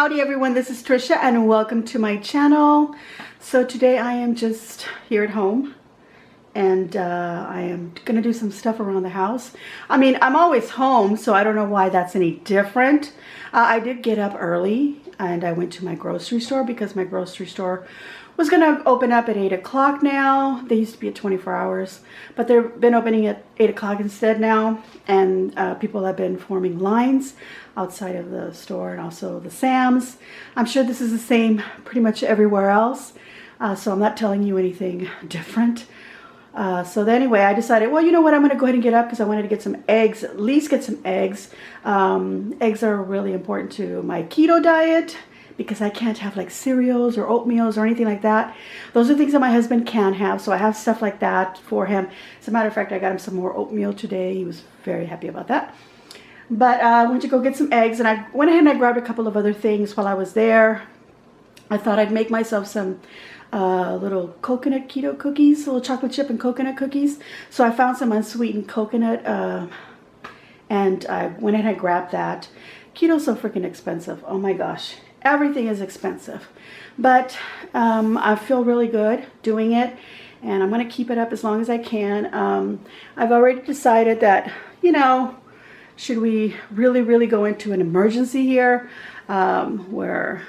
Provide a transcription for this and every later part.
Howdy everyone, this is Tricia and welcome to my channel. So today I am just here at home and I am gonna do some stuff around the house. I mean, I'm always home, so I don't know why that's any different. I did get up early and I went to my grocery store because my grocery store was gonna open up at 8 o'clock now. They used to be at 24 hours, but they've been opening at 8 o'clock instead now. And people have been forming lines outside of the store and also the Sam's. I'm sure this is the same pretty much everywhere else. So I'm not telling you anything different. So then anyway, I decided, well, you know what? I'm gonna go ahead and get up because I wanted to get some eggs, at least get some eggs. Eggs are really important to my keto diet, because I can't have like cereals or oatmeals or anything like that. Those are things that my husband can have, so I have stuff like that for him. As a matter of fact, I got him some more oatmeal today. He was very happy about that. But I went to go get some eggs, and I went ahead and I grabbed a couple of other things while I was there. I thought I'd make myself some little coconut keto cookies, little chocolate chip and coconut cookies. So I found some unsweetened coconut, and I went ahead and I grabbed that. Keto's so freaking expensive. Oh my gosh. Everything is expensive, but I feel really good doing it, and I'm going to keep it up as long as I can. I've already decided that, you know, should we really go into an emergency here where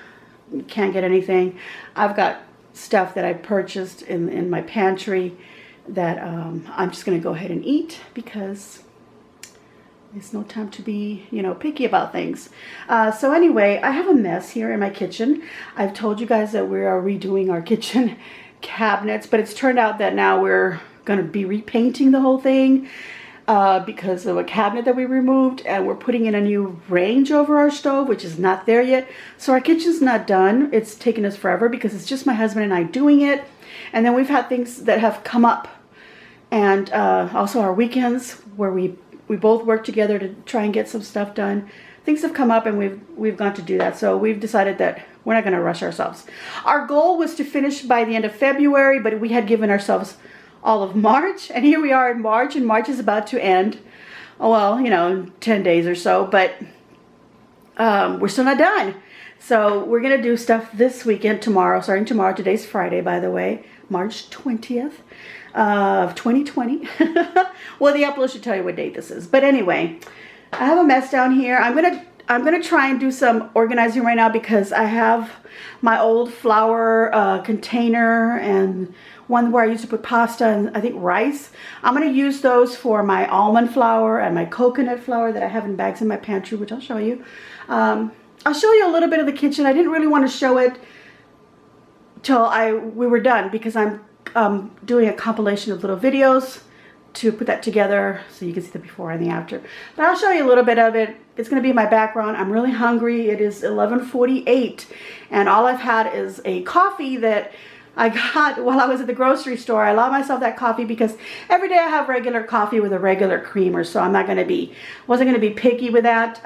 we can't get anything? I've got stuff that I purchased in my pantry that I'm just going to go ahead and eat because it's no time to be, you know, picky about things. So anyway, I have a mess here in my kitchen. I've told you guys that we are redoing our kitchen cabinets, but it's turned out that now we're going to be repainting the whole thing because of a cabinet that we removed, and we're putting in a new range over our stove, which is not there yet. So our kitchen's not done. It's taken us forever because it's just my husband and I doing it. And then we've had things that have come up, and also our weekends where we both work together to try and get some stuff done. Things have come up and we've gone to do that. So we've decided that we're not going to rush ourselves. Our goal was to finish by the end of February, but we had given ourselves all of March. And here we are in March, and March is about to end. Oh, well, you know, 10 days or so, but we're still not done. So we're going to do stuff this weekend, tomorrow, starting tomorrow. Today's Friday, by the way, March 20th. Of 2020. Well, the upload should tell you what date this is. But anyway, I have a mess down here. I'm gonna try and do some organizing right now because I have my old flour container and one where I used to put pasta and I think rice. I'm gonna use those for my almond flour and my coconut flour that I have in bags in my pantry, which I'll show you. I'll show you a little bit of the kitchen. I didn't really want to show it till we were done because I'm doing a compilation of little videos to put that together so you can see the before and the after. But I'll show you a little bit of it. It's going to be my background. I'm really hungry. It is 11:48 and all I've had is a coffee that I got while I was at the grocery store. I allowed myself that coffee because every day I have regular coffee with a regular creamer, so I'm not going to be, wasn't going to be picky with that.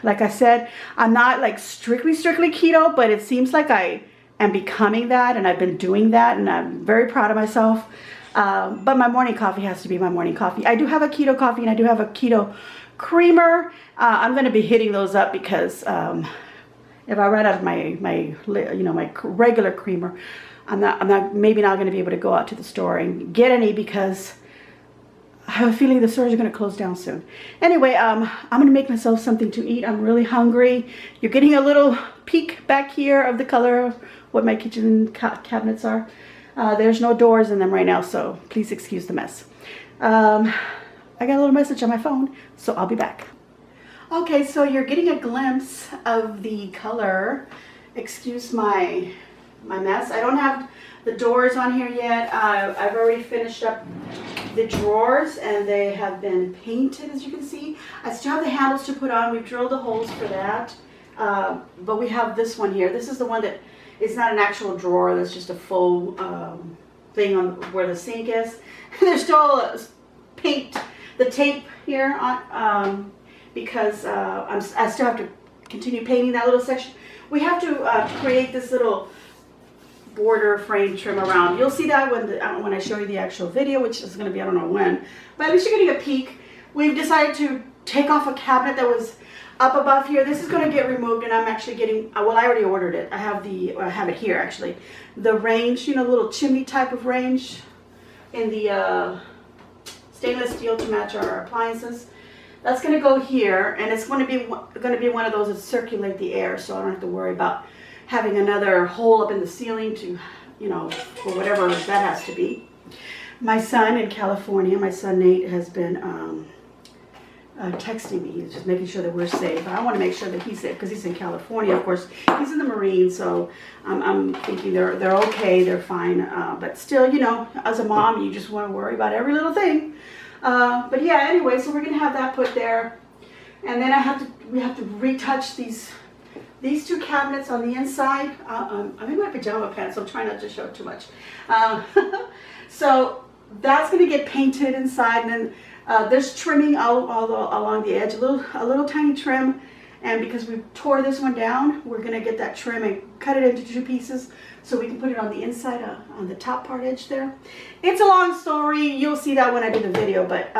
Like I said, I'm not like strictly keto, but it seems like I am becoming that, and I've been doing that, and I'm very proud of myself. But my morning coffee has to be my morning coffee. I do have a keto coffee and I do have a keto creamer. I'm going to be hitting those up because if I run out of my regular creamer, maybe not going to be able to go out to the store and get any because I have a feeling the stores are going to close down soon. Anyway, I'm going to make myself something to eat. I'm really hungry. You're getting a little peek back here of the color of what my kitchen cabinets are. There's no doors in them right now, so please excuse the mess. I got a little message on my phone, so I'll be back. Okay, so you're getting a glimpse of the color. Excuse my mess. I don't have the doors on here yet. I've already finished up the drawers and they have been painted, as you can see. I still have the handles to put on. We've drilled the holes for that. But we have this one here. This is the one that is not an actual drawer. That's just a full thing on where the sink is. There's still paint, the tape here on because I still have to continue painting that little section. We have to create this little border frame trim around. You'll see that when I show you the actual video, which is going to be I don't know when, but at least you're getting a peek. We've decided to take off a cabinet that was up above here, this is going to get removed, and I'm actually getting, well, I already ordered it. I have it here actually. The range, you know, the little chimney type of range in the stainless steel to match our appliances. That's going to go here, and it's going to be one of those that circulate the air, so I don't have to worry about having another hole up in the ceiling to, you know, for whatever that has to be. My son in California, my son Nate, has been texting me. He's just making sure that we're safe. I want to make sure that he's safe because he's in California. Of course, he's in the Marines, so I'm thinking they're okay, they're fine. But still, you know, as a mom, you just want to worry about every little thing. But yeah, anyway, so we're gonna have that put there, and then we have to retouch these two cabinets on the inside. I'm in my pajama pants, so I'm trying not to show too much. So that's gonna get painted inside, and then there's trimming all along the edge, a little tiny trim, and because we tore this one down, we're gonna get that trim and cut it into 2 pieces so we can put it on the inside, on the top part edge there. It's a long story, you'll see that when I do the video, but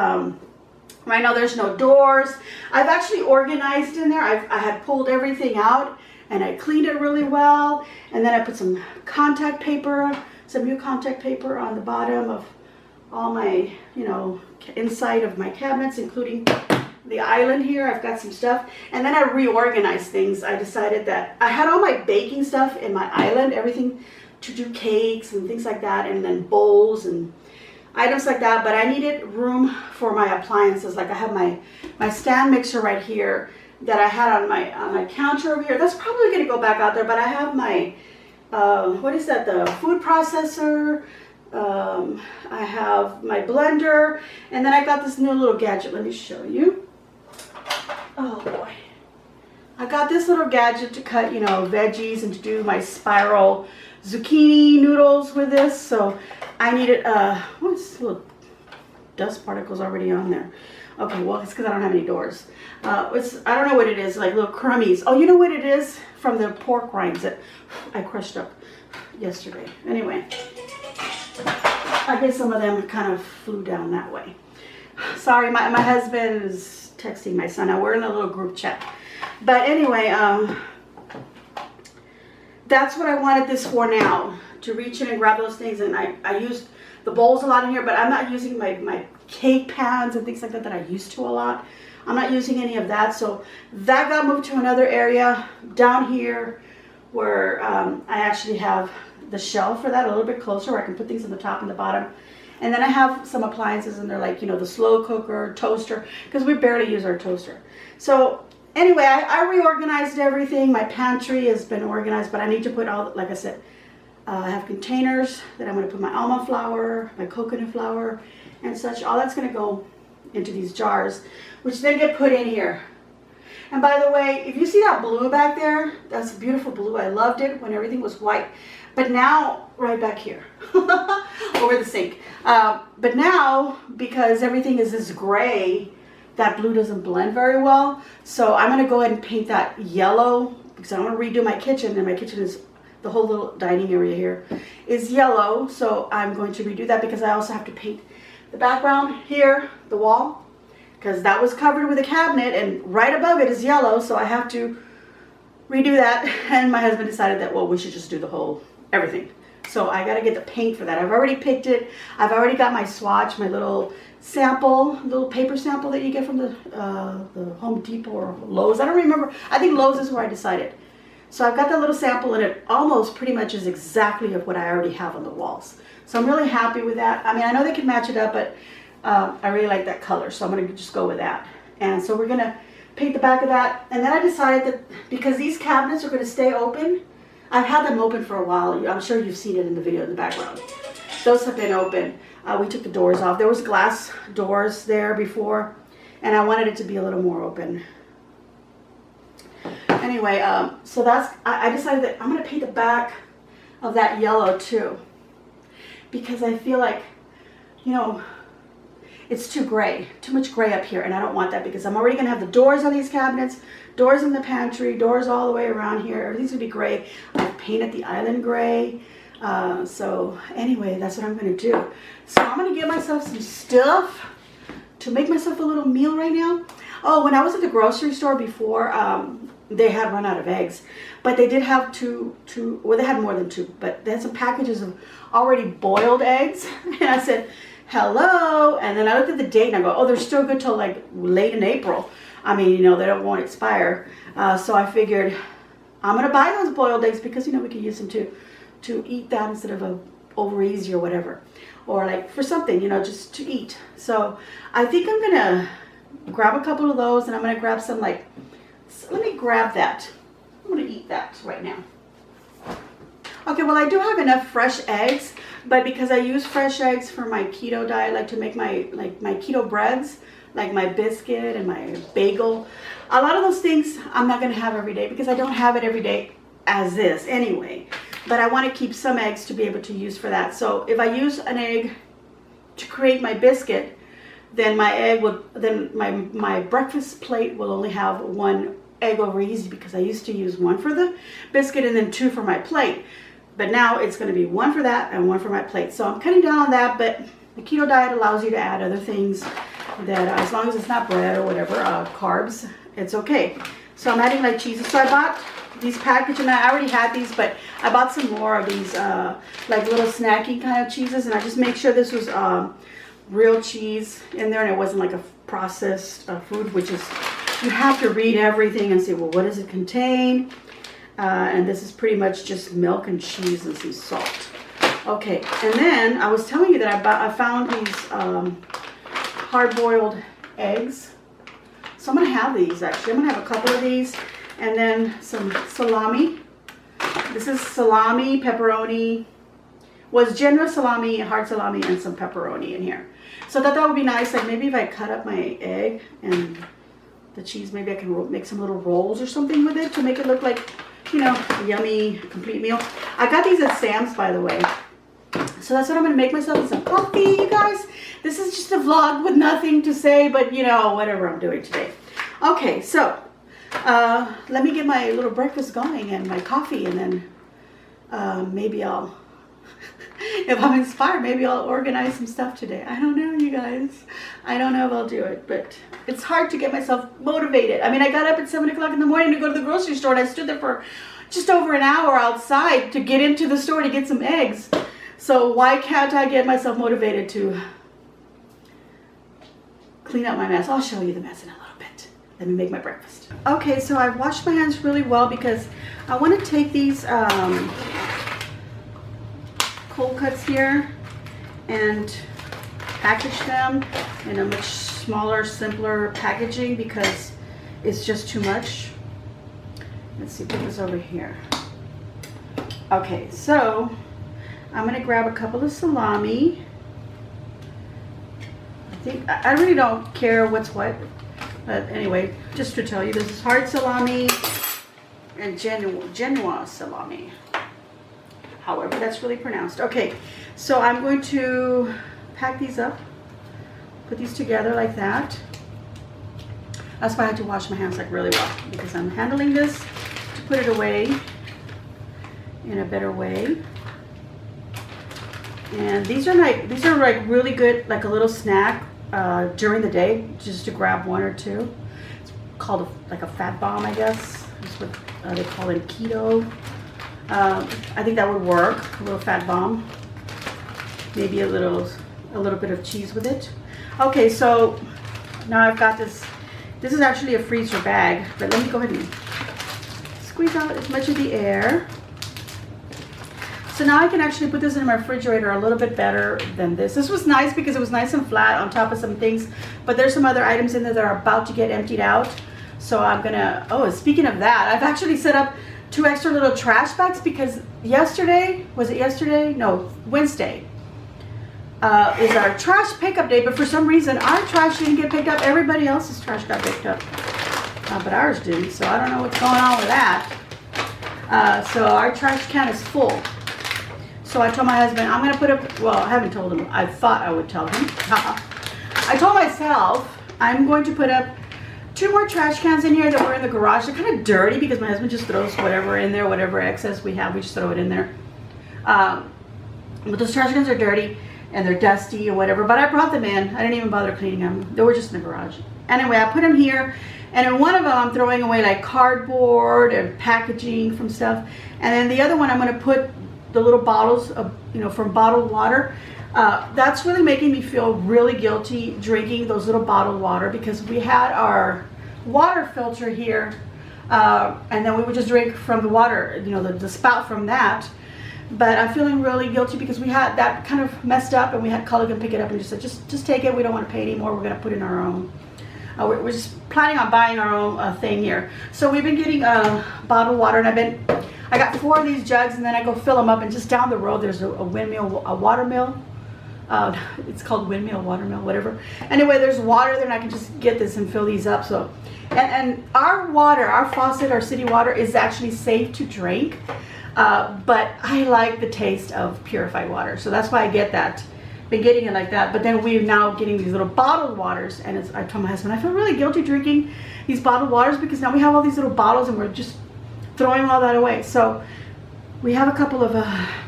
right now there's no doors. I've actually organized in there. I had pulled everything out and I cleaned it really well, and then I put some contact paper, some new contact paper on the bottom of all my, you know, inside of my cabinets, including the island here. I've got some stuff, and then I reorganized things. I decided that I had all my baking stuff in my island, everything to do cakes and things like that, and then bowls and items like that, but I needed room for my appliances. Like I have my stand mixer right here that I had on my counter over here. That's probably going to go back out there, but I have my what is that, the food processor, I have my blender, and then I got this new little gadget. Let me show you. Oh boy, I got this little gadget to cut, you know, veggies and to do my spiral zucchini noodles with this. So I needed what's little dust particles already on there. Okay, well, it's because I don't have any doors. I don't know what it is, like little crummies. Oh, you know what it is? From the pork rinds that I crushed up yesterday. Anyway, I guess some of them kind of flew down that way. Sorry, my husband is texting my son. Now we're in a little group chat. But anyway, that's what I wanted this for now, to reach in and grab those things. And I used the bowls a lot in here, but I'm not using my cake pans and things like that I used to a lot. I'm not using any of that. So that got moved to another area down here where I actually have the shelf for that, a little bit closer, where I can put things on the top and the bottom. And then I have some appliances, and they're like, you know, the slow cooker, toaster, because we barely use our toaster. So anyway, I reorganized everything. My pantry has been organized, but I need to put all, like I said, I have containers that I'm going to put my almond flour, my coconut flour, and such. All that's going to go into these jars, which then get put in here. And by the way, if you see that blue back there, that's beautiful blue. I loved it when everything was white. But now, right back here, over the sink. But now, because everything is this gray, that blue doesn't blend very well. So I'm going to go ahead and paint that yellow, because I want to redo my kitchen, and my kitchen is, the whole little dining area here is yellow. So I'm going to redo that, because I also have to paint the background here, the wall, because that was covered with a cabinet, and right above it is yellow. So I have to redo that. And my husband decided that, well, we should just do the whole everything. So I got to get the paint for that. I've already picked it. I've already got my swatch, my little sample, little paper sample that you get from the Home Depot or Lowe's. I don't remember. I think Lowe's is where I decided. So I've got that little sample, and it almost pretty much is exactly of what I already have on the walls. So I'm really happy with that. I mean, I know they can match it up, but I really like that color. So I'm going to just go with that. And so we're going to paint the back of that. And then I decided that because these cabinets are going to stay open, I've had them open for a while. I'm sure you've seen it in the video in the background. Those have been open. We took the doors off. There was glass doors there before, and I wanted it to be a little more open. Anyway, so that's, I decided that I'm going to paint the back of that yellow too, because I feel like, you know, it's too gray, too much gray up here, and I don't want that, because I'm already going to have the doors on these cabinets, doors in the pantry, doors all the way around here. Everything's going to be gray. I've painted the island gray. So anyway, that's what I'm going to do. So I'm going to get myself some stuff to make myself a little meal right now. Oh, when I was at the grocery store before, they had run out of eggs, but they did have well, they had more than two, but they had some packages of already boiled eggs. And I said, hello. And then I looked at the date and I go, oh, they're still good till like late in April. I mean, you know, won't expire. So I figured I'm going to buy those boiled eggs because, you know, we could use them to eat that instead of a over easy or whatever. Or like for something, you know, just to eat. So I think I'm going to grab a couple of those, and I'm going to grab some like, let me grab that. I'm going to eat that right now. Okay, well, I do have enough fresh eggs, but because I use fresh eggs for my keto diet, like to make my keto breads, like my biscuit and my bagel, a lot of those things I'm not going to have every day because I don't have it every day as is anyway. But I want to keep some eggs to be able to use for that. So if I use an egg to create my biscuit, then my breakfast plate will only have one egg over easy, because I used to use one for the biscuit and then two for my plate. But now it's going to be one for that and one for my plate. So I'm cutting down on that, but the keto diet allows you to add other things that, as long as it's not bread or whatever, carbs, it's okay. So I'm adding like cheeses. So I bought these packages, and I already had these, but I bought some more of these like little snacky kind of cheeses, and I just make sure this was real cheese in there and it wasn't like a processed food, which is, you have to read everything and say, well, what does it contain? And this is pretty much just milk and cheese and some salt. Okay, and then I was telling you that I found these hard-boiled eggs. So I'm going to have these, actually. I'm going to have a couple of these, and then some salami. This is salami, pepperoni. Was generous salami, hard salami, and some pepperoni in here. So I thought that would be nice. Like maybe if I cut up my egg and the cheese, maybe I can make some little rolls or something with it to make it look like, you know, a yummy complete meal. I got these at Sam's, by the way. So that's what I'm going to make myself, some coffee, you guys. This is just a vlog with nothing to say, but you know, whatever I'm doing today. Okay, so let me get my little breakfast going and my coffee, and then maybe I'll, if I'm inspired, maybe I'll organize some stuff today. I don't know, you guys. I don't know if I'll do it, but it's hard to get myself motivated. I mean, I got up at 7 o'clock in the morning to go to the grocery store, and I stood there for just over an hour outside to get into the store to get some eggs. So why can't I get myself motivated to clean up my mess? I'll show you the mess in a little bit. Let me make my breakfast. Okay, so I've washed my hands really well because I want to take these cold cuts here and package them in a much smaller, simpler packaging because it's just too much. Let's see, put this over here. Okay, so I'm going to grab a couple of salami. I really don't care what's what, but anyway, just to tell you, this is hard salami and Genoa salami, however that's really pronounced. Okay, so I'm going to pack these up, put these together like that. That's why I had to wash my hands like really well, because I'm handling this to put it away in a better way. And these are like really good, like a little snack during the day, just to grab one or two. It's called like a fat bomb, I guess. That's what they call it, keto. I think that would work, a little fat bomb. Maybe a little bit of cheese with it. Okay, so now I've got this. This is actually a freezer bag, but let me go ahead and squeeze out as much of the air. So now I can actually put this in my refrigerator a little bit better than this. This was nice because it was nice and flat on top of some things, but there's some other items in there that are about to get emptied out. So I'm gonna, oh, speaking of that, I've actually set up 2 extra little trash bags because yesterday, was it yesterday? No, Wednesday is our trash pickup day, but for some reason our trash didn't get picked up. Everybody else's trash got picked up, but ours didn't, so I don't know what's going on with that. So our trash can is full. So I told my husband, I'm going to put up, well, I haven't told him. I thought I would tell him. I told myself I'm going to put up 2 more trash cans in here that were in the garage. They're kind of dirty because my husband just throws whatever in there, whatever excess we have, we just throw it in there. But those trash cans are dirty and they're dusty or whatever. But I brought them in. I didn't even bother cleaning them. They were just in the garage. Anyway, I put them here, and in one of them I'm throwing away like cardboard and packaging from stuff, and then the other one I'm going to put the little bottles of, you know, from bottled water. That's really making me feel really guilty drinking those little bottled water, because we had our water filter here, and then we would just drink from the water, you know, the spout from that. But I'm feeling really guilty because we had that kind of messed up, and we had Culligan pick it up and just said, just take it. We don't want to pay anymore. We're going to put in our own. We're just planning on buying our own thing here. So we've been getting bottled water, and I got 4 of these jugs, and then I go fill them up. And just down the road, there's a windmill, a water mill. It's called windmill, watermill, whatever. Anyway, there's water there, and I can just get this and fill these up. So, and our water, our faucet, our city water is actually safe to drink. But I like the taste of purified water, so that's why I get that. Been getting it like that, but then we're now getting these little bottled waters, and I told my husband I feel really guilty drinking these bottled waters because now we have all these little bottles and we're just throwing all that away. So we have a couple of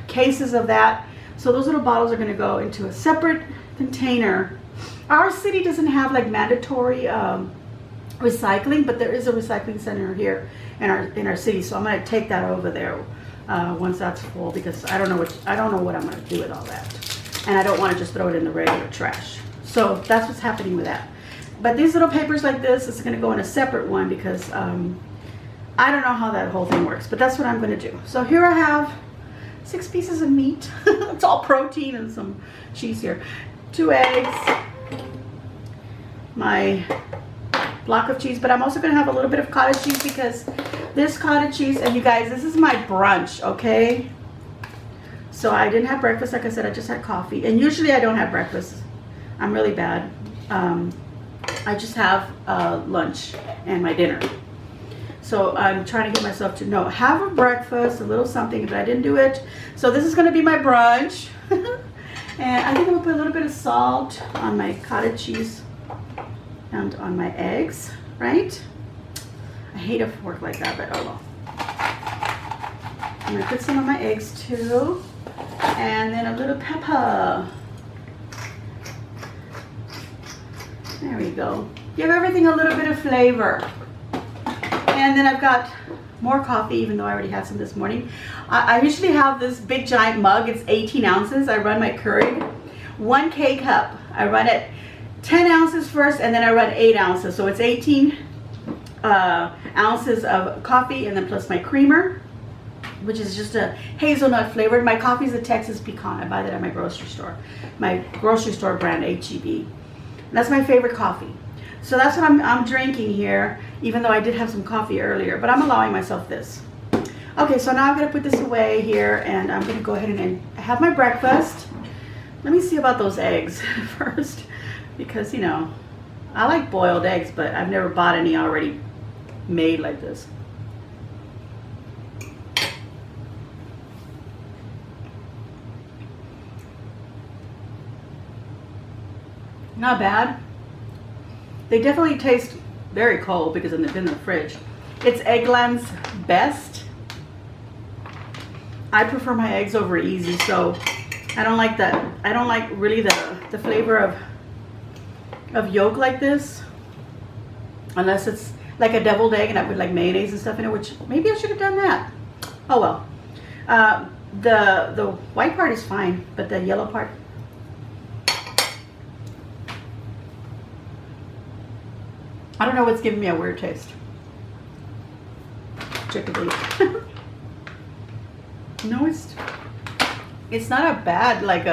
cases of that. So those little bottles are going to go into a separate container. Our city doesn't have like mandatory recycling, but there is a recycling center here in our city, so I'm going to take that over there once that's full, because I don't know what I'm going to do with all that. And I don't want to just throw it in the regular trash. So that's what's happening with that. But these little papers like this is going to go in a separate one, because I don't know how that whole thing works. But that's what I'm going to do. So here I have 6 pieces of meat. It's all protein and some cheese here. 2 eggs. My block of cheese. But I'm also going to have a little bit of cottage cheese, because this cottage cheese, and you guys, this is my brunch, okay? So I didn't have breakfast, like I said, I just had coffee. And usually I don't have breakfast. I'm really bad. I just have lunch and my dinner. So I'm trying to get myself to have a breakfast, a little something, but I didn't do it. So this is going to be my brunch. And I think I'm going to put a little bit of salt on my cottage cheese and on my eggs, right? I hate a fork like that, but oh well. I'm going to put some of my eggs too. And then a little pepper. There we go. Give everything a little bit of flavor. And then I've got more coffee, even though I already had some this morning. I usually have this big giant mug. It's 18 ounces. I run my Keurig. 1 K-cup. I run it 10 ounces first, and then I run 8 ounces. So it's 18 ounces of coffee, and then plus my creamer, which is just a hazelnut flavored. My coffee is a Texas Pecan. I buy that at my grocery store. My grocery store brand, H-E-B. That's my favorite coffee. So that's what I'm drinking here, even though I did have some coffee earlier, but I'm allowing myself this. Okay, so now I'm going to put this away here, and I'm going to go ahead and have my breakfast. Let me see about those eggs first, because, you know, I like boiled eggs, but I've never bought any already made like this. Not bad. They definitely taste very cold because they've been in the fridge. It's Eggland's Best. I prefer my eggs over easy, so I don't like that. I don't like really the flavor of yolk like this, unless it's like a deviled egg and I put like mayonnaise and stuff in it, which maybe I should have done that. Oh well. The white part is fine, but the yellow part. I don't know what's giving me a weird taste. Check the belief. No, it's not a bad, like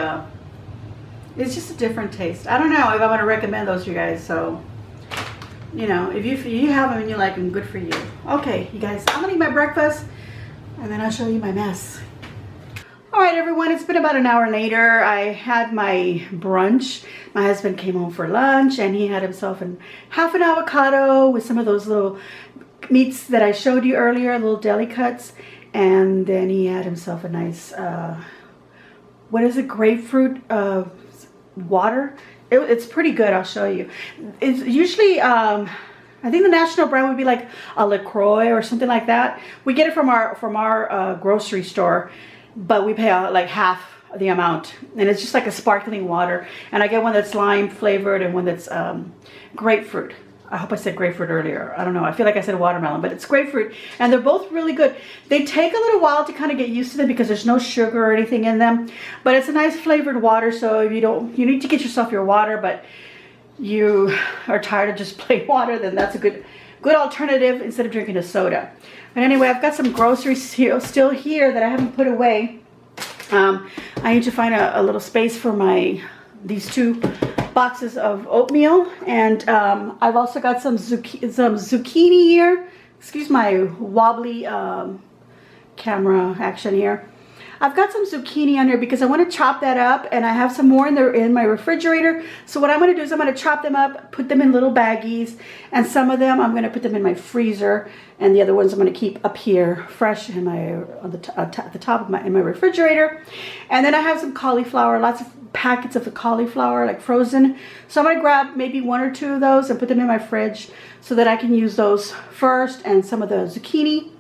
it's just a different taste. I don't know if I want to recommend those to you guys. So, you know, if you have them and you like them, good for you. Okay, you guys, I'm gonna eat my breakfast and then I'll show you my mess. All right, everyone, it's been about an hour later. I had my brunch. My husband came home for lunch, and he had himself half an avocado with some of those little meats that I showed you earlier, little deli cuts. And then he had himself a nice, what is it, grapefruit water. It's pretty good, I'll show you. It's usually, I think the national brand would be like a LaCroix or something like that. We get it from our grocery store, but we pay like half the amount, and it's just like a sparkling water. And I get one that's lime flavored and one that's grapefruit. I hope I said grapefruit earlier. I don't know. I feel like I said watermelon, but it's grapefruit. And they're both really good. They take a little while to kind of get used to them because there's no sugar or anything in them. But it's a nice flavored water, so if you need to get yourself your water, but you are tired of just plain water, then that's a good alternative instead of drinking a soda. But anyway, I've got some groceries still here that I haven't put away. I need to find a little space for these 2 boxes of oatmeal, and I've also got some zucchini here. Excuse my wobbly camera action here. I've got some zucchini on here because I want to chop that up, and I have some more in my refrigerator. So what I'm going to do is I'm going to chop them up, put them in little baggies, and some of them I'm going to put them in my freezer, and the other ones I'm going to keep up here fresh in at the top of my refrigerator. And then I have some cauliflower, lots of packets of the cauliflower, like frozen. So I'm going to grab maybe 1 or 2 of those and put them in my fridge so that I can use those first, and some of the zucchini.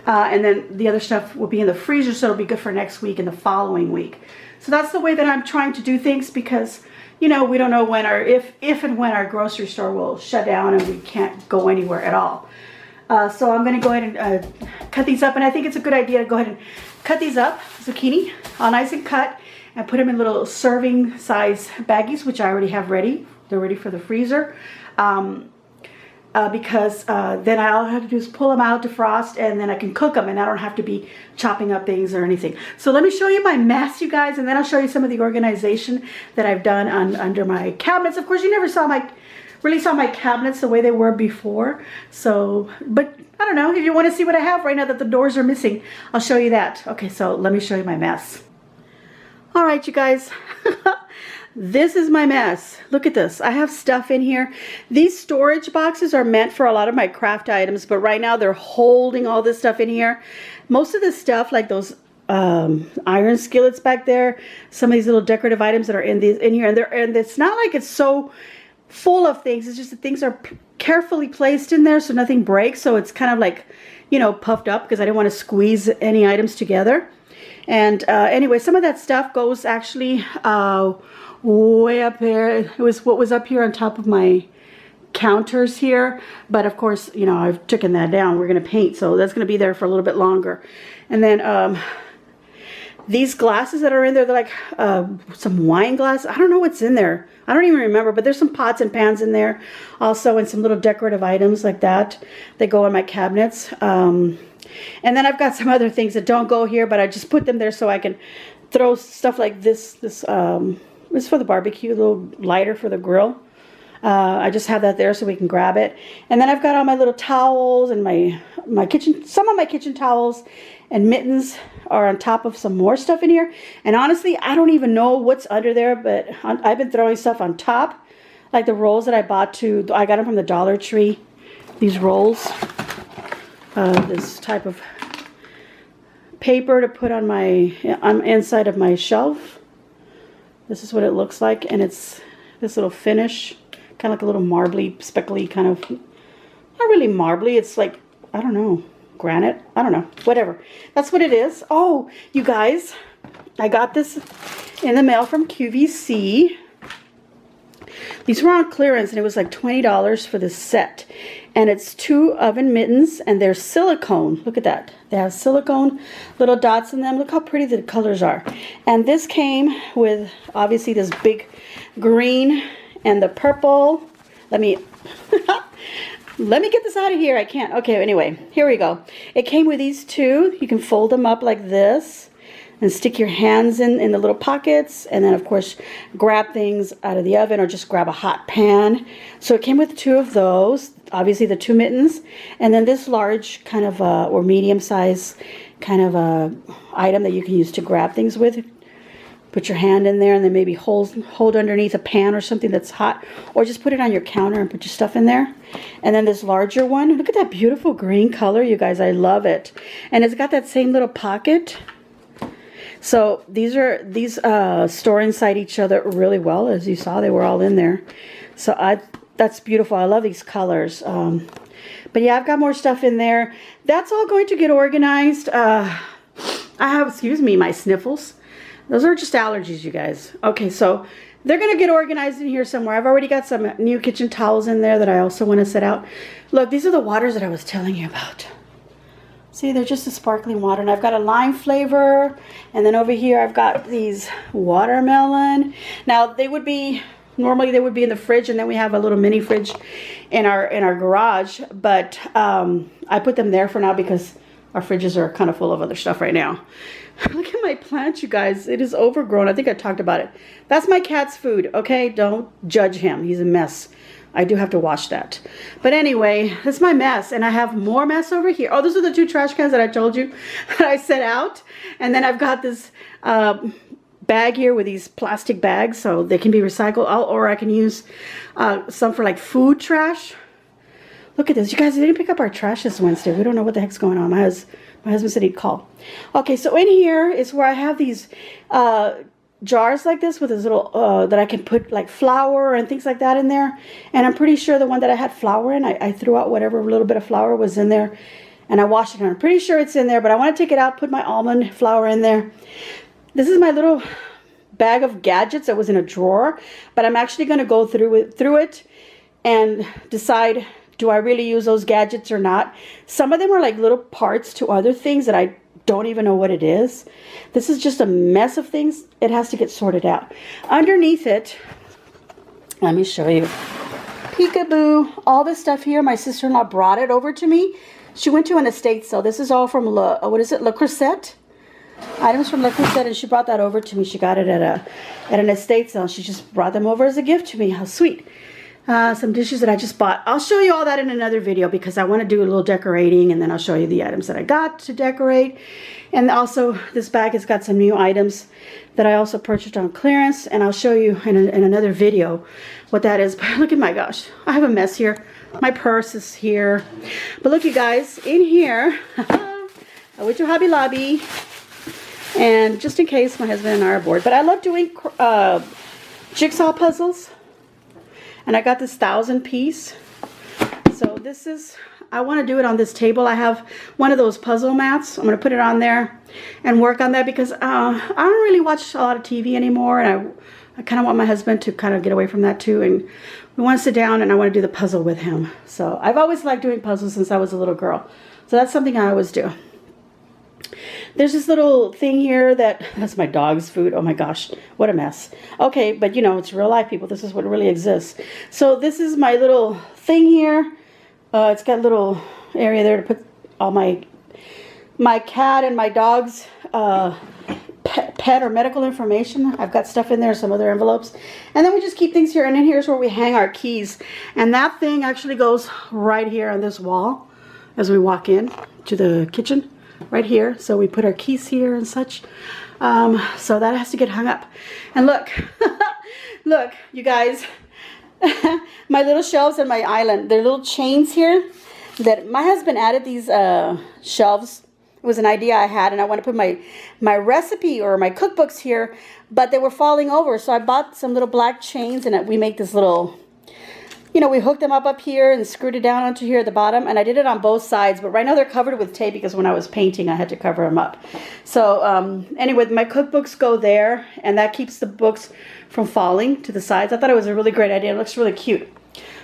And then the other stuff will be in the freezer, so it'll be good for next week and the following week. So that's the way that I'm trying to do things, because, you know, we don't know when if and when our grocery store will shut down and we can't go anywhere at all. So I'm going to go ahead and cut these up, and I think it's a good idea to go ahead and cut these up, zucchini, all nice and cut, and put them in little serving size baggies, which I already have ready. They're ready for the freezer. Because then all I have to do is pull them out, defrost, and then I can cook them, and I don't have to be chopping up things or anything. So let me show you my mess, you guys, and then I'll show you some of the organization that I've done under my cabinets. Of course, you never really saw my cabinets the way they were before. So, but I don't know, if you want to see what I have right now that the doors are missing, I'll show you that. Okay, so let me show you my mess. All right, you guys. This is my mess. Look at this. I have stuff in here. These storage boxes are meant for a lot of my craft items, but right now they're holding all this stuff in here. Most of this stuff, like those iron skillets back there, some of these little decorative items that are in here, and it's not like it's so full of things. It's just that things are carefully placed in there so nothing breaks. So it's kind of like, you know, puffed up because I didn't want to squeeze any items together. And anyway, some of that stuff goes actually way up there. It was what was up here on top of my counters here, but of course, you know, I've taken that down. We're going to paint, so that's going to be there for a little bit longer. And then these glasses that are in there, they're like some wine glass. I don't know what's in there. I don't even remember, but there's some pots and pans in there also, and some little decorative items like that that go in my cabinets. And then I've got some other things that don't go here, but I just put them there so I can throw stuff like this. It's for the barbecue, a little lighter for the grill. I just have that there so we can grab it. And then I've got all my little towels and my kitchen, some of my kitchen towels and mittens are on top of some more stuff in here. And honestly, I don't even know what's under there, but I've been throwing stuff on top. Like the rolls that I I got them from the Dollar Tree. These rolls, this type of paper to put on inside of my shelf. This is what it looks like, and it's this little finish, kind of like a little marbly, speckly kind of, not really marbly, it's like, I don't know, granite, I don't know, whatever. That's what it is. Oh, you guys, I got this in the mail from QVC. These were on clearance, and it was like $20 for this set. And it's 2 oven mittens, and they're silicone. Look at that. They have silicone little dots in them. Look how pretty the colors are. And this came with, obviously, this big green and the purple. Let me get this out of here. I can't. Okay, anyway, here we go. It came with these 2. You can fold them up like this and stick your hands in the little pockets, and then of course grab things out of the oven or just grab a hot pan. So it came with 2 of those, obviously the 2 mittens, and then this large kind of or medium size kind of item that you can use to grab things with. Put your hand in there and then maybe hold underneath a pan or something that's hot, or just put it on your counter and put your stuff in there. And then this larger one, look at that beautiful green color, you guys. I love it. And it's got that same little pocket. So these store inside each other really well. As you saw, they were all in there. So that's beautiful. I love these colors. But yeah, I've got more stuff in there. That's all going to get organized. I have, excuse me, my sniffles. Those are just allergies, you guys. Okay, so they're going to get organized in here somewhere. I've already got some new kitchen towels in there that I also want to set out. Look, these are the waters that I was telling you about. See, they're just a sparkling water. And I've got a lime flavor. And then over here, I've got these watermelon. Now, they would be, normally they would be in the fridge. And then we have a little mini fridge in our garage. But I put them there for now because our fridges are kind of full of other stuff right now. Look at my plant, you guys. It is overgrown. I think I talked about it. That's my cat's food, okay? Don't judge him. He's a mess. I do have to wash that. But anyway, that's my mess. And I have more mess over here. Oh, those are the 2 trash cans that I told you that I set out. And then I've got this bag here with these plastic bags so they can be recycled. Or I can use some for like food trash. Look at this. You guys, they didn't pick up our trash this Wednesday. We don't know what the heck's going on. My husband said he'd call. Okay, so in here is where I have these jars like this with this little, that I can put like flour and things like that in there. And I'm pretty sure the one that I had flour in, I threw out whatever little bit of flour was in there. And I washed it. And I'm pretty sure it's in there, but I want to take it out, put my almond flour in there. This is my little bag of gadgets that was in a drawer. But I'm actually going to go through it and decide, do I really use those gadgets or not? Some of them are like little parts to other things that I don't even know what it is. This is just a mess of things. It has to get sorted out. Underneath it, let me show you. Peekaboo. All this stuff here, my sister-in-law brought it over to me. She went to an estate sale. This is all from Le Creuset? Items from Le Creuset, and she brought that over to me. She got it at an estate sale. She just brought them over as a gift to me. How sweet. Some dishes that I just bought. I'll show you all that in another video because I want to do a little decorating, and then I'll show you the items that I got to decorate. And also this bag has got some new items that I also purchased on clearance, and I'll show you in another video what that is. But look at my gosh, I have a mess here. My purse is here. But look, you guys, in here, I went to Hobby Lobby, and just in case my husband and I are bored, but I love doing jigsaw puzzles. And I got this 1,000 piece. So this is, I want to do it on this table. I have one of those puzzle mats. I'm going to put it on there and work on that because I don't really watch a lot of TV anymore. And I kind of want my husband to kind of get away from that too. And we want to sit down and I want to do the puzzle with him. So I've always liked doing puzzles since I was a little girl. So that's something I always do. There's this little thing here that's my dog's food. Oh my gosh, what a mess. Okay, but you know, it's real life, people. This is what really exists. So this is my little thing here. It's got a little area there to put all my cat and my dog's pet or medical information. I've got stuff in there, some other envelopes. And then we just keep things here. And then here's where we hang our keys. And that thing actually goes right here on this wall as we walk in to the kitchen. Right here, so we put our keys here and such. So that has to get hung up. And look, look, you guys, my little shelves on my island. They're little chains here that my husband added these shelves. It was an idea I had, and I want to put my recipe or my cookbooks here, but they were falling over. So I bought some little black chains, and we make this little, you know, we hooked them up here and screwed it down onto here at the bottom. And I did it on both sides. But right now they're covered with tape because when I was painting, I had to cover them up. So anyway, my cookbooks go there. And that keeps the books from falling to the sides. I thought it was a really great idea. It looks really cute.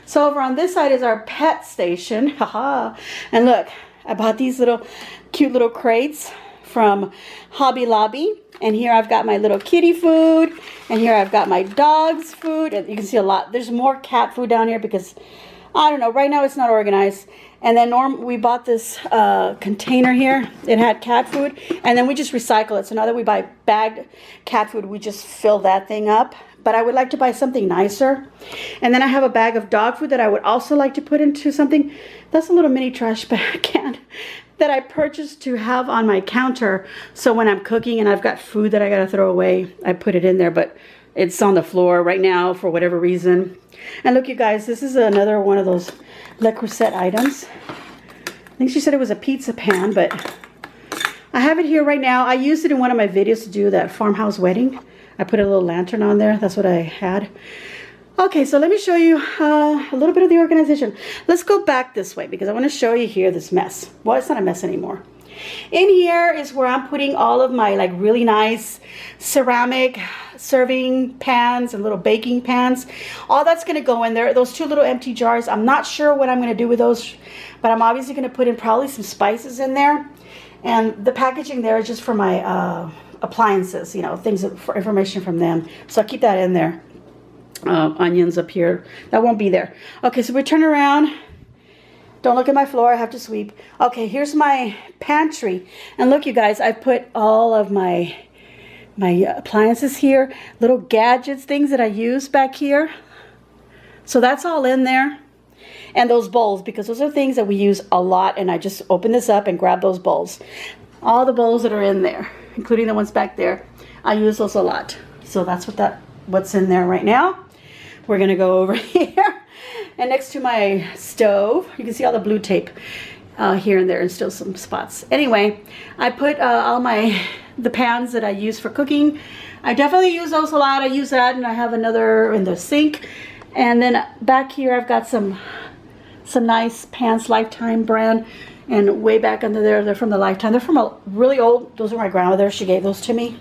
So over on this side is our pet station. Haha. And look, I bought these little cute little crates from Hobby Lobby. And here I've got my little kitty food. And here I've got my dog's food. And you can see a lot. There's more cat food down here because, I don't know, right now it's not organized. And then we bought this container here. It had cat food. And then we just recycle it. So now that we buy bagged cat food, we just fill that thing up. But I would like to buy something nicer. And then I have a bag of dog food that I would also like to put into something. That's a little mini trash bag can that I purchased to have on my counter. So when I'm cooking and I've got food that I got to throw away, I put it in there. But it's on the floor right now for whatever reason. And look, you guys, this is another one of those Le Creuset items. I think she said it was a pizza pan, but I have it here right now. I used it in one of my videos to do that farmhouse wedding. I put a little lantern on there. That's what I had. Okay, so let me show you a little bit of the organization. Let's go back this way because I want to show you here this mess. Well, it's not a mess anymore. In here is where I'm putting all of my like really nice ceramic serving pans and little baking pans. All that's going to go in there. Those 2 little empty jars, I'm not sure what I'm going to do with those, but I'm obviously going to put in probably some spices in there. And the packaging there is just for my appliances, you know, things for information from them. So I'll keep that in there. Onions up here, that won't be there. Okay, so we turn around. Don't look at my floor, I have to sweep. Okay, here's my pantry. And look, you guys, I put all of my appliances here, little gadgets, things that I use back here. So that's all in there. And those bowls, because those are things that we use a lot, and I just open this up and grab those bowls. All the bowls that are in there, including the ones back there, I use those a lot. So that's what's in there right now. We're gonna go over here. And next to my stove, you can see all the blue tape here and there, and still some spots. Anyway, I put all the pans that I use for cooking. I definitely use those a lot. I use that, and I have another in the sink. And then back here, I've got some nice pans, Lifetime brand, and way back under there, they're from the Lifetime. They're from a really old. Those are my grandmother. She gave those to me.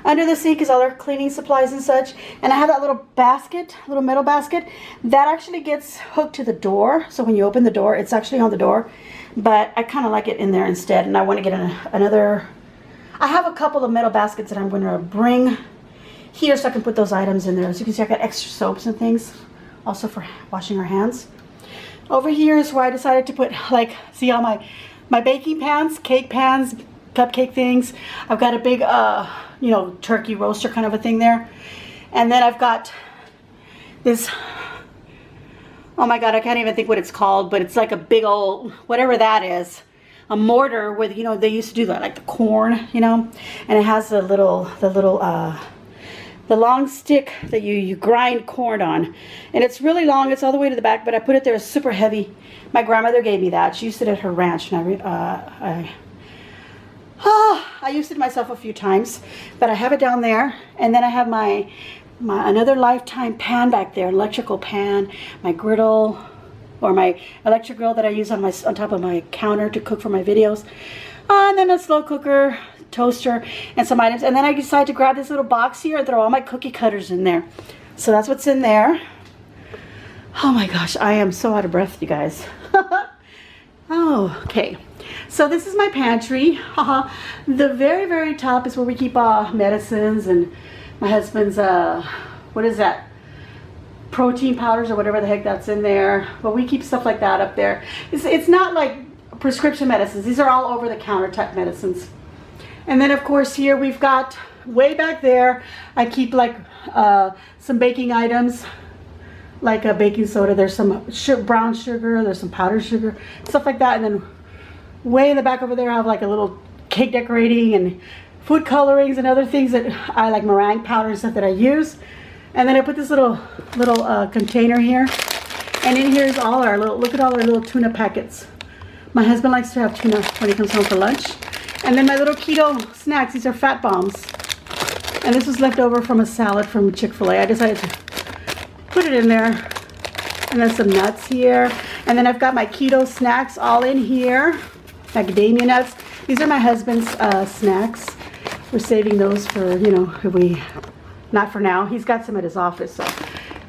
Under the sink is all our cleaning supplies and such. And I have that little basket, little metal basket, that actually gets hooked to the door. So when you open the door, it's actually on the door. But I kind of like it in there instead. And I want to get another. I have a couple of metal baskets that I'm going to bring here so I can put those items in there. As you can see, I got extra soaps and things, also for washing our hands. Over here is where I decided to put, like, see all my baking pans, cake pans, cupcake things. I've got a big, you know, turkey roaster kind of a thing there. And then I've got this, oh my God, I can't even think what it's called, but it's like a big old, whatever that is, a mortar with, you know, they used to do that, like the corn, you know, and it has the long stick that you grind corn on. And it's really long, it's all the way to the back, but I put it there, it's super heavy. My grandmother gave me that. She used it at her ranch, and I used it myself a few times, but I have it down there. And then I have my another Lifetime pan back there, electrical pan, my griddle, or my electric grill that I use on top of my counter to cook for my videos. And then a slow cooker, toaster, and some items. And then I decided to grab this little box here and throw all my cookie cutters in there. So that's what's in there. Oh my gosh, I am so out of breath, you guys. Oh, okay. So this is my pantry. The very, very top is where we keep medicines and my husband's, what is that? Protein powders or whatever the heck that's in there. But we keep stuff like that up there. It's not like prescription medicines. These are all over the counter type medicines. And then of course here we've got, way back there, I keep like some baking items, like a baking soda. There's some brown sugar, there's some powdered sugar, stuff like that. And then way in the back over there I have like a little cake decorating and food colorings and other things that I like, meringue powder and stuff that I use. And then I put this little container here. And in here is all our little, look at all our little tuna packets. My husband likes to have tuna when he comes home for lunch. And then my little keto snacks, these are fat bombs. And this was left over from a salad from Chick-fil-A. I decided to put it in there. And then some nuts here. And then I've got my keto snacks all in here. Macadamia nuts. These are my husband's snacks. We're saving those for, you know, if we, not for now. He's got some at his office, so.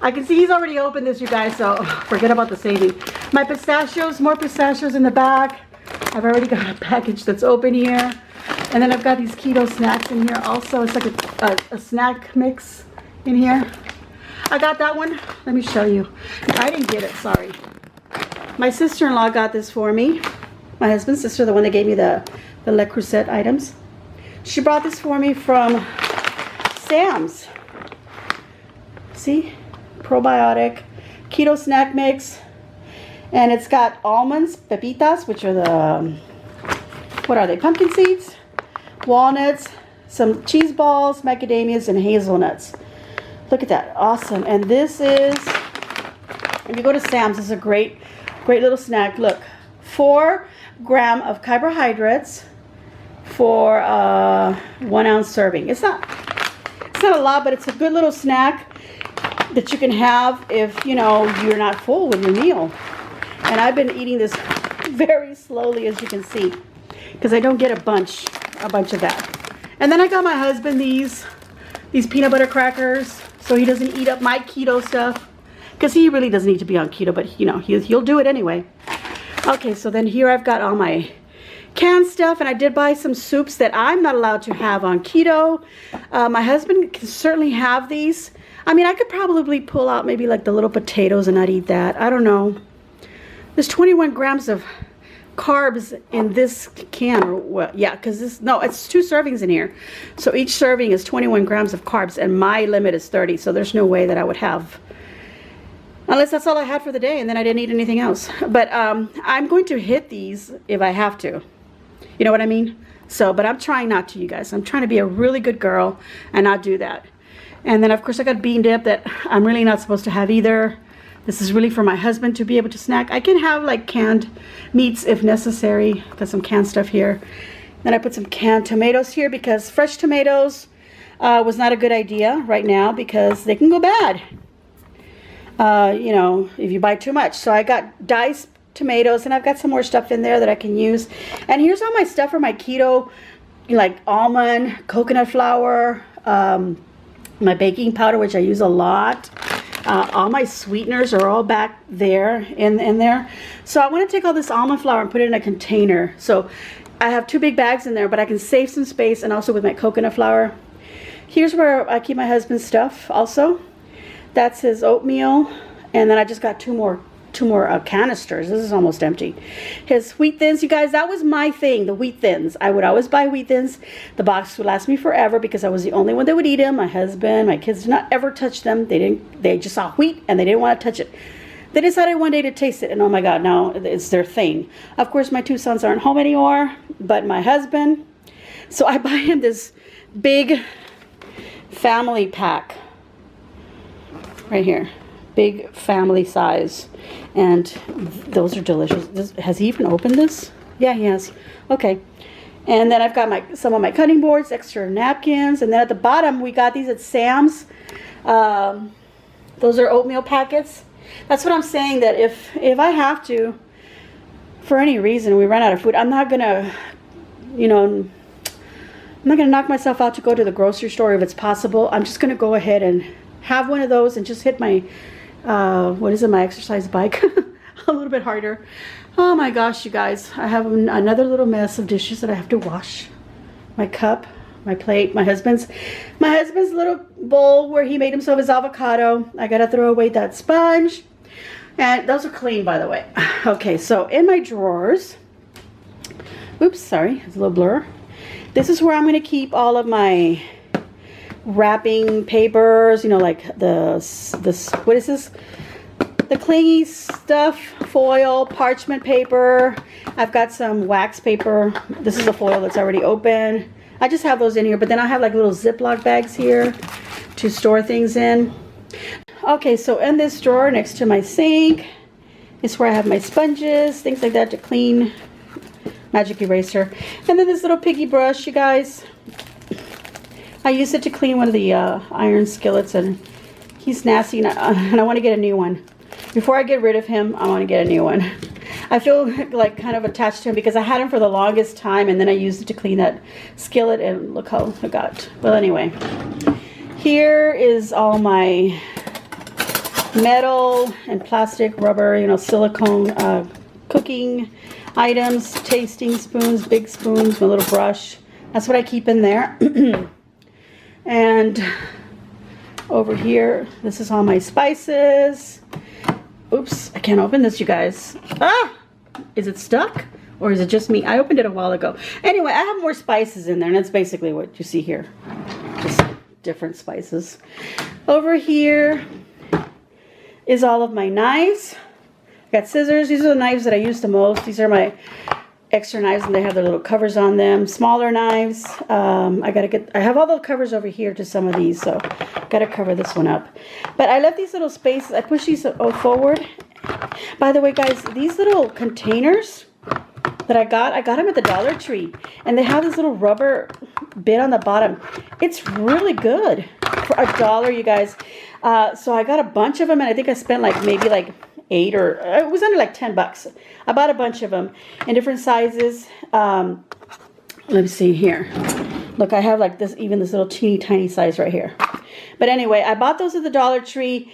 I can see he's already opened this, you guys, so forget about the saving. My pistachios, more pistachios in the back. I've already got a package that's open here. And then I've got these keto snacks in here also. It's like a snack mix in here. I got that one. Let me show you. I didn't get it, sorry. My sister-in-law got this for me. My husband's sister, the one that gave me the Le Creuset items. She brought this for me from Sam's. See? Probiotic keto snack mix, and it's got almonds, pepitas, which are the what are they, pumpkin seeds, walnuts, some cheese balls, macadamias, and hazelnuts. Look at that, awesome. And this is, if you go to Sam's, this is a great little snack. Look, 4 grams of carbohydrates for 1 ounce serving. It's not a lot, but it's a good little snack that you can have if, you know, you're not full with your meal. And I've been eating this very slowly, as you can see. because I don't get a bunch of that. And then I got my husband these peanut butter crackers so he doesn't eat up my keto stuff, because he really doesn't need to be on keto, but you know, he'll do it anyway. Okay, so then here I've got all my canned stuff, and I did buy some soups that I'm not allowed to have on keto. My husband can certainly have these. I mean, I could probably pull out maybe like the little potatoes and not eat that. I don't know. There's 21 grams of carbs in this can, or what? Yeah, because it's 2 servings in here. So each serving is 21 grams of carbs, and my limit is 30. So there's no way that I would have, unless that's all I had for the day and then I didn't eat anything else. But I'm going to hit these if I have to. You know what I mean? So, but I'm trying not to, you guys. I'm trying to be a really good girl and not do that. And then, of course, I got bean dip that I'm really not supposed to have either. This is really for my husband to be able to snack. I can have like canned meats if necessary. Got some canned stuff here. Then I put some canned tomatoes here because fresh tomatoes was not a good idea right now because they can go bad. You know, if you buy too much. So I got diced tomatoes, and I've got some more stuff in there that I can use. And here's all my stuff for my keto, like almond, coconut flour, my baking powder, which I use a lot. All my sweeteners are all back there in there. So I want to take all this almond flour and put it in a container. So I have 2 big bags in there, but I can save some space, and also with my coconut flour. Here's where I keep my husband's stuff also. That's his oatmeal, and then I just got two more canisters. This is almost empty. His wheat thins, you guys, that was my thing, the wheat thins. I would always buy wheat thins. The box would last me forever because I was the only one that would eat them. My husband, my kids did not ever touch them. They just saw wheat and they didn't want to touch it. They decided one day to taste it, and oh my God, now it's their thing. Of course, my 2 sons aren't home anymore, but my husband, so I buy him this big family pack right here. Big family size, and those are delicious. Has he even opened this? Yeah, he has. Okay. And then I've got some of my cutting boards, extra napkins, and then at the bottom we got these at Sam's. Those are oatmeal packets. That's what I'm saying, that if I have to, for any reason, we run out of food, I'm not gonna, you know, I'm not gonna knock myself out to go to the grocery store if it's possible. I'm just gonna go ahead and have one of those and just hit my what is it, my exercise bike a little bit harder. Oh my gosh, you guys, I have another little mess of dishes that I have to wash. My cup, my plate, my husband's little bowl where he made himself his avocado. I gotta throw away that sponge, and those are clean, by the way. Okay, so in my drawers, oops, sorry, it's a little blur. This is where I'm gonna keep all of my wrapping papers, you know, like this what is this, the clingy stuff, foil, parchment paper. I've got some wax paper. This is a foil that's already open. I just have those in here, but then I have like little Ziploc bags here to store things in. Okay, so in this drawer next to my sink is where I have my sponges, things like that to clean, magic eraser, and then this little piggy brush, you guys. I used it to clean one of the iron skillets, and he's nasty, and I want to get a new one. Before I get rid of him, I want to get a new one. I feel like kind of attached to him because I had him for the longest time, and then I used it to clean that skillet, and look how I got. Well, anyway, here is all my metal and plastic, rubber, you know, silicone cooking items, tasting spoons, big spoons, my little brush. That's what I keep in there. And over here, this is all my spices. Oops, I can't open this, you guys. Ah! Is it stuck? Or is it just me? I opened it a while ago. Anyway, I have more spices in there, and that's basically what you see here. Just different spices. Over here is all of my knives. I got scissors. These are the knives that I use the most. These are my extra knives, and they have their little covers on them. Smaller knives. I have all the covers over here to some of these, so gotta cover this one up. But I left these little spaces. I push these forward. By the way, guys, these little containers that I got them at the Dollar Tree, and they have this little rubber bit on the bottom. It's really good for $1, you guys. So I got a bunch of them, and I think I spent like maybe like 8 or it was under like $10. I bought a bunch of them in different sizes. Let me see here. Look, I have like this, even this little teeny tiny size right here. But anyway, I bought those at the Dollar Tree.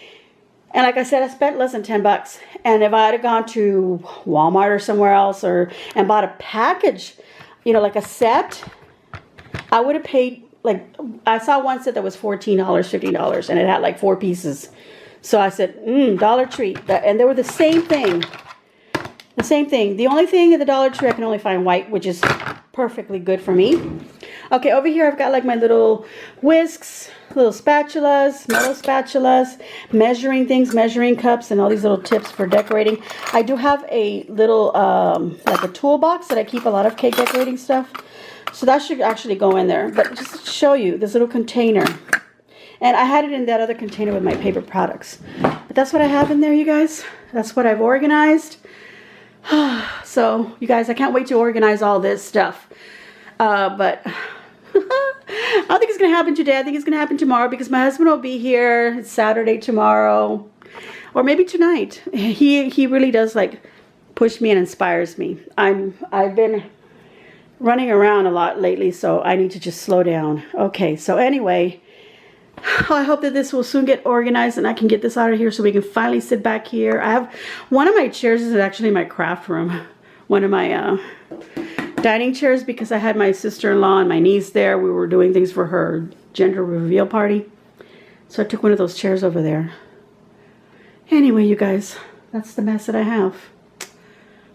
And like I said, I spent less than $10. And if I had gone to Walmart or somewhere else and bought a package, you know, like a set, I would have paid, like, I saw one set that was $14, $15, and it had like 4 pieces. So I said, Dollar Tree. And they were the same thing. The same thing. The only thing at the Dollar Tree, I can only find white, which is perfectly good for me. Okay, over here I've got like my little whisks, little spatulas, metal spatulas, measuring things, measuring cups, and all these little tips for decorating. I do have a little, like a toolbox that I keep a lot of cake decorating stuff. So that should actually go in there. But just to show you, this little container. And I had it in that other container with my paper products. But that's what I have in there, you guys. That's what I've organized. So, you guys, I can't wait to organize all this stuff. But I don't think it's going to happen today. I think it's going to happen tomorrow because my husband will be here. It's Saturday tomorrow. Or maybe tonight. He really does, like, push me and inspires me. I've been running around a lot lately, so I need to just slow down. Okay, so anyway, I hope that this will soon get organized and I can get this out of here so we can finally sit back here. I have one of my chairs is actually my craft room. One of my dining chairs because I had my sister-in-law and my niece there. We were doing things for her gender reveal party. So I took one of those chairs over there. Anyway, you guys, that's the mess that I have.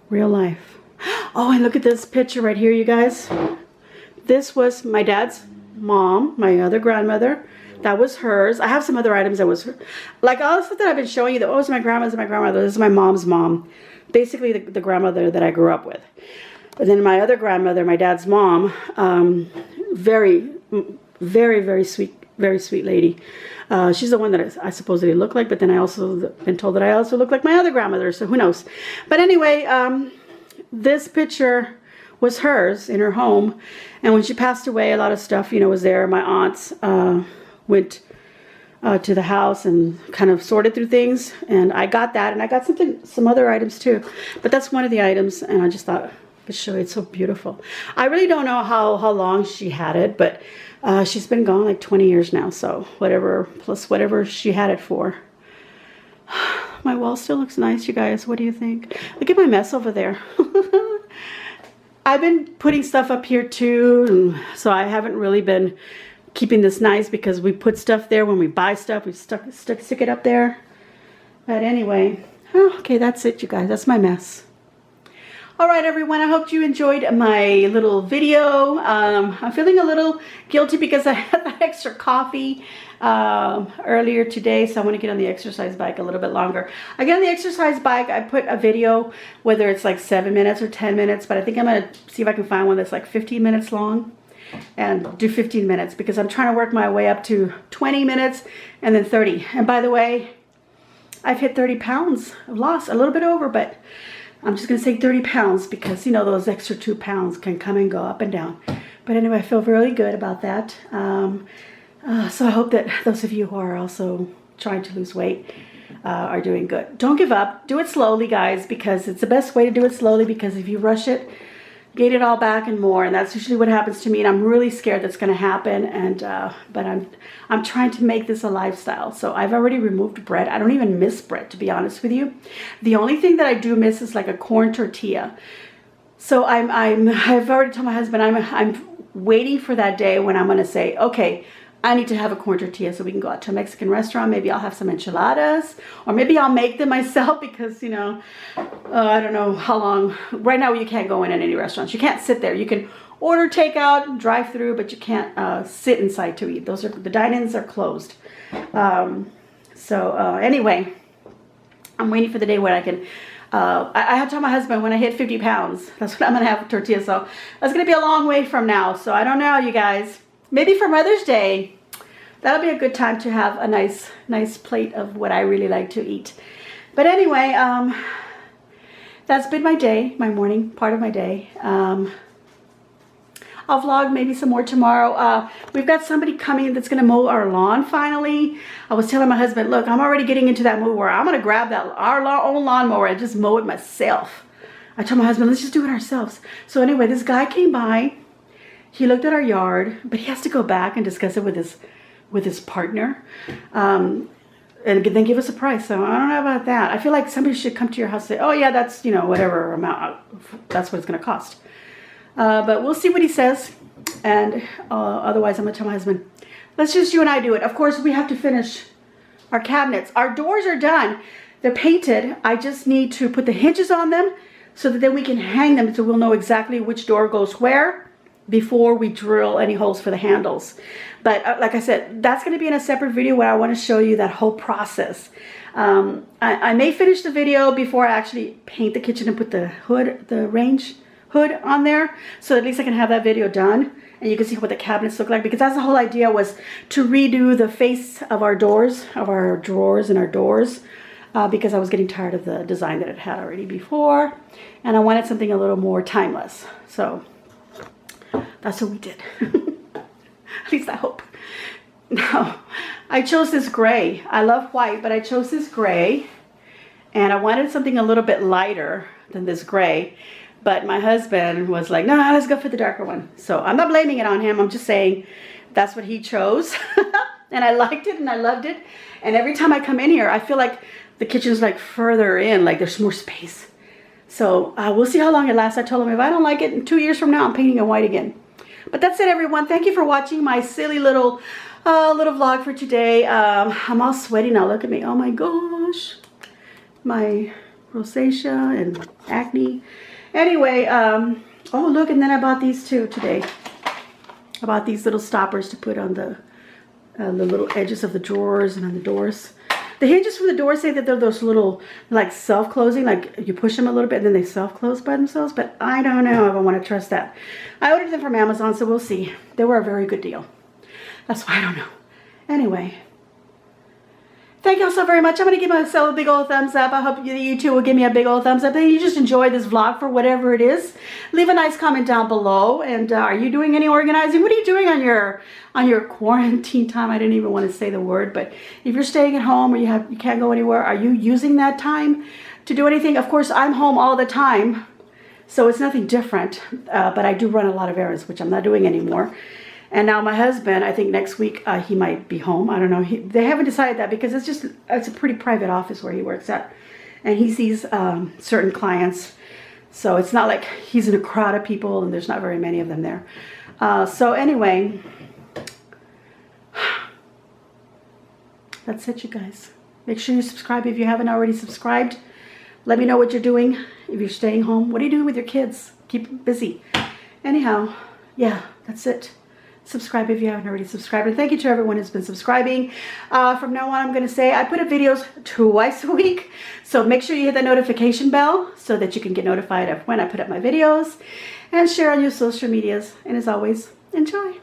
Real life. Oh, and look at this picture right here, you guys. This was my dad's mom, my other grandmother. That was hers. I have some other items that was her. Like all the stuff that I've been showing you, that, oh, it's my grandmother's, my grandmother. This is my mom's mom. Basically, the grandmother that I grew up with. But then my other grandmother, my dad's mom, very, very sweet lady. She's the one that I supposedly look like, but then I also been told that I also look like my other grandmother, so who knows. But anyway, this picture was hers in her home, and when she passed away, a lot of stuff, you know, was there. My aunts went to the house and kind of sorted through things, and I got that, and I got some other items too, but that's one of the items, and I just thought I could show you. It's so beautiful. I really don't know how long she had it, but she's been gone like 20 years now, so whatever, plus whatever she had it for. My wall still looks nice, you guys. What do you think? Look at my mess over there. I've been putting stuff up here too, and so I haven't really been keeping this nice because we put stuff there when we buy stuff. We stick it up there. But anyway, okay, that's it, you guys. That's my mess. All right, everyone, I hope you enjoyed my little video. I'm feeling a little guilty because I had that extra coffee earlier today, so I want to get on the exercise bike a little bit longer. I get on the exercise bike, I put a video, whether it's like 7 minutes or 10 minutes, but I think I'm going to see if I can find one that's like 15 minutes long and do 15 minutes because I'm trying to work my way up to 20 minutes and then 30. And by the way, I've hit 30 pounds. I've lost a little bit over, but I'm just going to say 30 pounds because, you know, those extra 2 pounds can come and go up and down. But anyway, I feel really good about that. So I hope that those of you who are also trying to lose weight are doing good. Don't give up. Do it slowly, guys, because it's the best way to do it slowly, because if you rush it, gain it all back and more, and that's usually what happens to me, and I'm really scared that's going to happen. And but I'm trying to make this a lifestyle. So I've already removed bread. I don't even miss bread, to be honest with you. The only thing that I do miss is like a corn tortilla. So I've already told my husband I'm waiting for that day when I'm going to say, okay, I need to have a corn tortilla so we can go out to a Mexican restaurant. Maybe I'll have some enchiladas, or maybe I'll make them myself because, you know, I don't know how long. Right now you can't go in at any restaurants. You can't sit there. You can order takeout, drive through, but you can't sit inside to eat. Those are, the dine-ins are closed. Anyway, I'm waiting for the day when I can, I had told my husband when I hit 50 pounds, that's when I'm going to have a tortilla. So that's going to be a long way from now. So I don't know, you guys. Maybe for Mother's Day, that'll be a good time to have a nice plate of what I really like to eat. But anyway, that's been my day, my morning part of my day. I'll I'll vlog maybe some more tomorrow. We've got somebody coming that's gonna mow our lawn finally. I was telling my husband, look, I'm already getting into that mood where I'm gonna grab our own lawnmower and just mow it myself. I told my husband, let's just do it ourselves. So anyway, this guy came by. He looked at our yard, but he has to go back and discuss it with his partner. And then give us a price. So I don't know about that. I feel like somebody should come to your house and say, oh yeah, that's, you know, whatever amount, that's what it's going to cost. But we'll see what he says. And otherwise, I'm going to tell my husband, let's just you and I do it. Of course, we have to finish our cabinets. Our doors are done. They're painted. I just need to put the hinges on them so that then we can hang them so we'll know exactly which door goes where before we drill any holes for the handles. But like I said, that's going to be in a separate video where I want to show you that whole process. I may finish the video before I actually paint the kitchen and put the hood, the range hood on there. So at least I can have that video done and you can see what the cabinets look like, because that's the whole idea, was to redo the face of our doors, of our drawers and our doors, because I was getting tired of the design that it had already before. And I wanted something a little more timeless. So that's what we did. At least I hope. Now, I chose this gray. I love white, but I chose this gray. And I wanted something a little bit lighter than this gray. But my husband was like, no, let's go for the darker one. So I'm not blaming it on him. I'm just saying that's what he chose. And I liked it and I loved it. And every time I come in here, I feel like the kitchen's like further in, like there's more space. So we'll see how long it lasts. I told him if I don't like it, in 2 years from now, I'm painting it white again. But that's it, everyone. Thank you for watching my silly little vlog for today. I'm all sweaty now. Look at me. Oh my gosh. My rosacea and acne. Anyway, oh look, and then I bought these too today. I bought these little stoppers to put on the little edges of the drawers and on the doors. The hinges from the doors say that they're those little, like, self-closing, like you push them a little bit and then they self-close by themselves, but I don't know if I want to trust that. I ordered them from Amazon, so we'll see. They were a very good deal. That's why I don't know. Anyway, thank you all so very much. I'm going to give myself a big old thumbs up. I hope you too will give me a big old thumbs up. And you just enjoy this vlog for whatever it is. Leave a nice comment down below. And are you doing any organizing? What are you doing on your quarantine time? I didn't even want to say the word, but if you're staying at home or you can't go anywhere, are you using that time to do anything? Of course, I'm home all the time, so it's nothing different. But I do run a lot of errands, which I'm not doing anymore. And now my husband, I think next week he might be home. I don't know. They haven't decided that because it's a pretty private office where he works at. And he sees certain clients. So it's not like he's in a crowd of people and there's not very many of them there. So anyway, that's it, you guys. Make sure you subscribe if you haven't already subscribed. Let me know what you're doing if you're staying home. What are you doing with your kids? Keep them busy. Anyhow, yeah, that's it. Subscribe if you haven't already subscribed. And thank you to everyone who's been subscribing. From now on, I'm going to say I put up videos twice a week. So make sure you hit the notification bell so that you can get notified of when I put up my videos. And share on your social medias. And as always, enjoy.